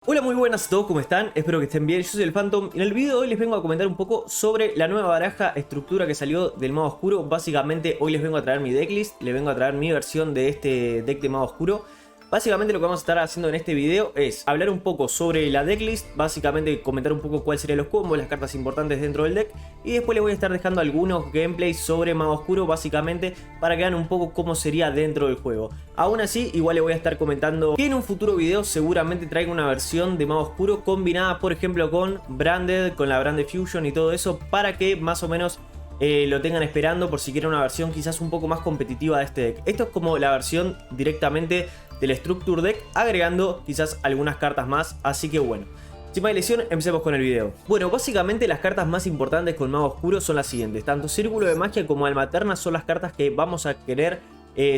Hola, muy buenas a todos, ¿cómo están? Espero que estén bien, yo soy el Phantom y en el video de hoy les vengo a comentar un poco sobre la nueva baraja estructura que salió del Mago Oscuro. Básicamente hoy les vengo a traer mi decklist, les vengo a traer mi versión de este deck de Mago Oscuro. Básicamente lo que vamos a estar haciendo en este video es hablar un poco sobre la decklist, básicamente comentar un poco cuáles serían los combos, las cartas importantes dentro del deck, y después les voy a estar dejando algunos gameplays sobre Mago Oscuro, básicamente para que vean un poco cómo sería dentro del juego. Aún así, igual les voy a estar comentando que en un futuro video seguramente traiga una versión de Mago Oscuro combinada, por ejemplo, con Branded, con la Branded Fusion y todo eso, para que más o menos lo tengan esperando por si quieren una versión quizás un poco más competitiva de este deck. Esto es como la versión directamente del Structure Deck, agregando quizás algunas cartas más, así que bueno. Sin más dilación, empecemos con el video. Bueno, básicamente las cartas más importantes con Mago Oscuro son las siguientes. Tanto Círculo de Magia como Alma Eterna son las cartas que vamos a querer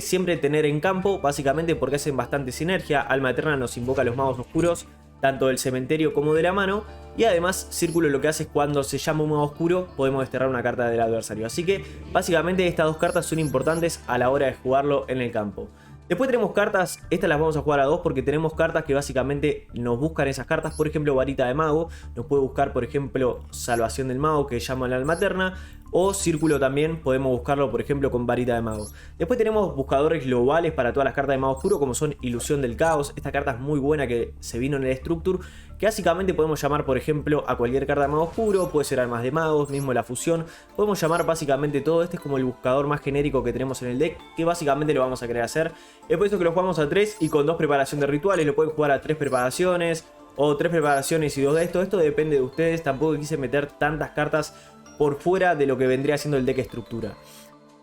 siempre tener en campo, básicamente porque hacen bastante sinergia. Alma Eterna nos invoca a los magos oscuros, tanto del cementerio como de la mano. Y además, Círculo lo que hace es cuando se llama un mago oscuro, podemos desterrar una carta del adversario. Así que, básicamente, estas dos cartas son importantes a la hora de jugarlo en el campo. Después tenemos cartas, estas las vamos a jugar a dos porque tenemos cartas que básicamente nos buscan esas cartas. Por ejemplo, Varita de Mago, nos puede buscar por ejemplo Salvación del Mago, que llama la Alma Eterna. O Círculo también podemos buscarlo por ejemplo con Varita de Mago. Después tenemos buscadores globales para todas las cartas de Mago Oscuro, como son Ilusión del Caos. Esta carta es muy buena que se vino en el Structure, que básicamente podemos llamar por ejemplo a cualquier carta de Mago Oscuro. Puede ser Almas de Magos, mismo la fusión. Podemos llamar básicamente todo. Este es como el buscador más genérico que tenemos en el deck, que básicamente lo vamos a querer hacer. Es por eso que lo jugamos a 3 y con 2 preparación de rituales. Lo pueden jugar a 3 preparaciones o 3 preparaciones y 2 de esto. Esto depende de ustedes. Tampoco quise meter tantas cartas por fuera de lo que vendría siendo el deck estructura.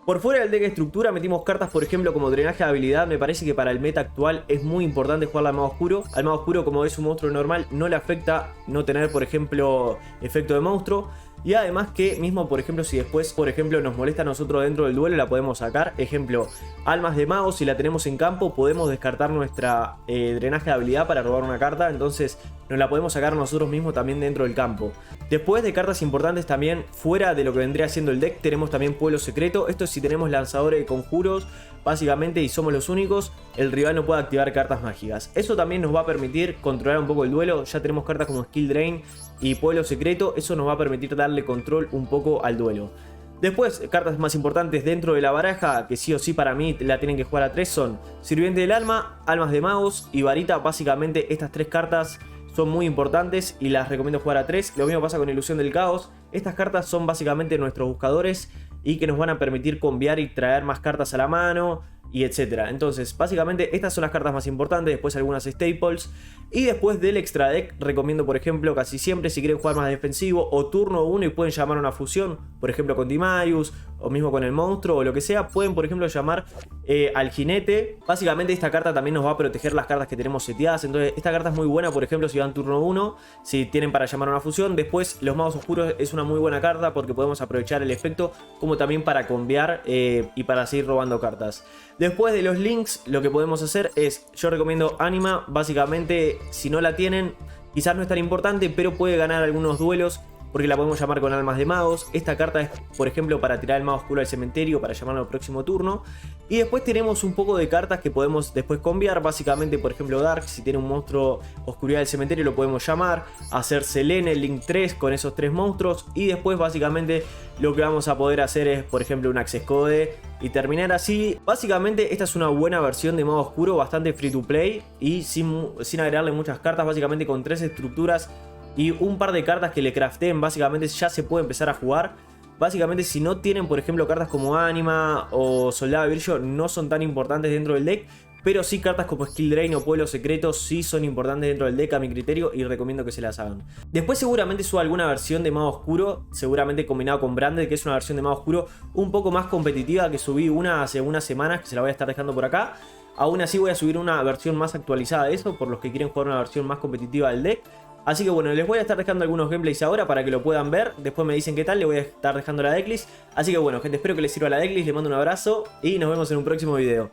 Por fuera del deck estructura metimos cartas por ejemplo como drenaje de habilidad. Me parece que para el meta actual es muy importante jugar al Mago Oscuro. Al Mago Oscuro, como es un monstruo normal, no le afecta no tener por ejemplo efecto de monstruo. Y además que mismo por ejemplo si después por ejemplo nos molesta a nosotros dentro del duelo, la podemos sacar. Ejemplo, Almas de Mago, si la tenemos en campo podemos descartar nuestra drenaje de habilidad para robar una carta. Entonces nos la podemos sacar nosotros mismos también dentro del campo. Después de cartas importantes también fuera de lo que vendría siendo el deck, tenemos también Pueblo Secreto. Esto es si tenemos lanzadores de conjuros básicamente y somos los únicos, el rival no puede activar cartas mágicas. Eso también nos va a permitir controlar un poco el duelo. Ya tenemos cartas como Skill Drain y Pueblo Secreto. Eso nos va a permitir darle control un poco al duelo. Después, cartas más importantes dentro de la baraja, que sí o sí para mí la tienen que jugar a 3, son Sirviente del Alma, Almas de Magos y Varita. Básicamente estas 3 cartas son muy importantes y las recomiendo jugar a 3. Lo mismo pasa con Ilusión del Caos. Estas cartas son básicamente nuestros buscadores y que nos van a permitir cambiar y traer más cartas a la mano y etcétera. Entonces básicamente estas son las cartas más importantes. Después algunas staples. Y después del extra deck recomiendo por ejemplo casi siempre, si quieren jugar más defensivo o turno 1 y pueden llamar a una fusión, por ejemplo con Timaius o mismo con el monstruo o lo que sea, pueden por ejemplo llamar al jinete. Básicamente esta carta también nos va a proteger las cartas que tenemos seteadas. Entonces esta carta es muy buena por ejemplo si van turno 1, si tienen para llamar a una fusión. Después los magos oscuros es una muy buena carta porque podemos aprovechar el efecto como también para cambiar y para seguir robando cartas. Después de los links lo que podemos hacer es, yo recomiendo Anima. Básicamente si no la tienen quizás no es tan importante, pero puede ganar algunos duelos porque la podemos llamar con Almas de Magos. Esta carta es por ejemplo para tirar el mago oscuro al cementerio, para llamarlo al próximo turno. Y después tenemos un poco de cartas que podemos después cambiar. Básicamente por ejemplo Dark, si tiene un monstruo oscuridad del cementerio lo podemos llamar. Hacer Selene, Link 3 con esos 3 monstruos. Y después básicamente lo que vamos a poder hacer es por ejemplo un Access Code y terminar así. Básicamente esta es una buena versión de Mago Oscuro, bastante free to play y sin agregarle muchas cartas. Básicamente con 3 estructuras y un par de cartas que le crafteen, básicamente ya se puede empezar a jugar. Básicamente si no tienen por ejemplo cartas como Anima o Soldado de Brillo no son tan importantes dentro del deck. Pero sí cartas como Skill Drain o Pueblo Secreto sí son importantes dentro del deck a mi criterio y recomiendo que se las hagan. Después seguramente suba alguna versión de Mago Oscuro, seguramente combinado con Branded, que es una versión de Mago Oscuro un poco más competitiva, que subí una hace unas semanas, que se la voy a estar dejando por acá. Aún así voy a subir una versión más actualizada de eso, por los que quieren jugar una versión más competitiva del deck. Así que bueno, les voy a estar dejando algunos gameplays ahora para que lo puedan ver. Después me dicen qué tal, les voy a estar dejando la decklist. Así que bueno, gente, espero que les sirva la decklist, les mando un abrazo y nos vemos en un próximo video.